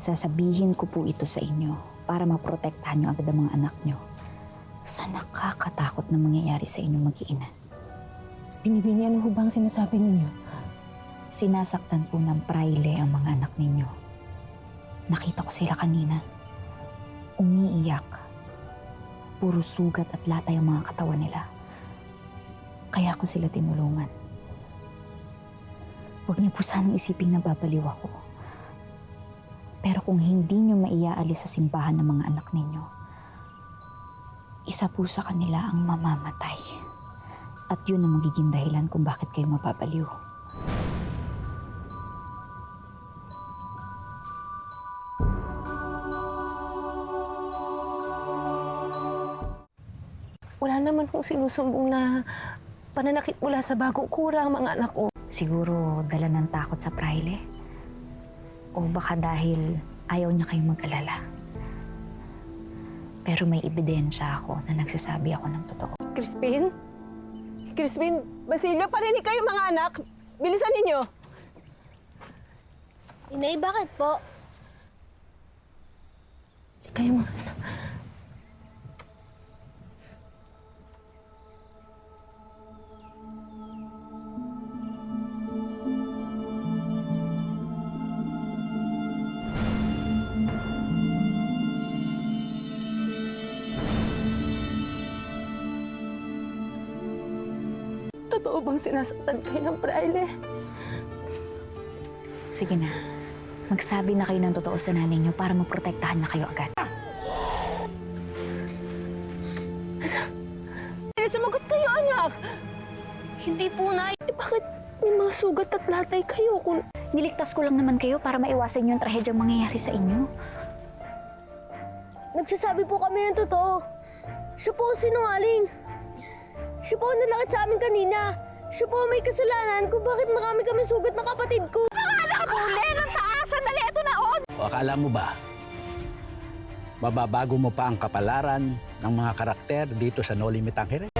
Sasabihin ko po ito sa inyo para maprotektahan nyo agad ang mga anak nyo sa nakakatakot na mangyayari sa inyong mag-iina. Binibini, ano ho ba ang sinasabi ninyo? Sinasaktan po ng praile ang mga anak ninyo. Nakita ko sila kanina. Umiiyak. Puro sugat at latay ang mga katawan nila. Kaya ko sila tinulungan. Huwag niyo po sanang isiping nababaliw ako. Pero kung hindi niyo maiaalis sa simbahan ng mga anak ninyo, isa po sa kanila ang mamamatay. At yun ang magiging dahilan kung bakit kayo mababaliw. Wala naman kong sinusumbong na pananakit mula sa bagong kurang mga anak ko. Siguro dala ng takot sa praile. O baka dahil ayaw niya kayong mag-alala. Pero may ebidensya ako na nagsasabi ako ng totoo. Crispin? Crispin, Basilio, parinig kayo mga anak. Bilisan ninyo. Inay, bakit po? Kayo mga anak. Totoo bang sinasaktan kayo ng praile? Sige na, magsabi na kayo ng totoo sa nanay niyo para maprotektahan na kayo agad. Sumagot kayo, anak! Hindi po, Nay. Bakit may mga sugat at latay kayo kung... Niligtas ko lang naman kayo para maiwasan yung trahedyang mangyayari sa inyo. Nagsasabi po kami ng totoo. Siya po ang sinungaling. Siya po ang nanakit sa amin kanina. Siya po ang may kasalanan kung bakit marami kami sugat na kapatid ko. Huli ng taas! Sandali, ito na on! O akala mo ba, mababago mo pa ang kapalaran ng mga karakter dito sa No Limit Angere?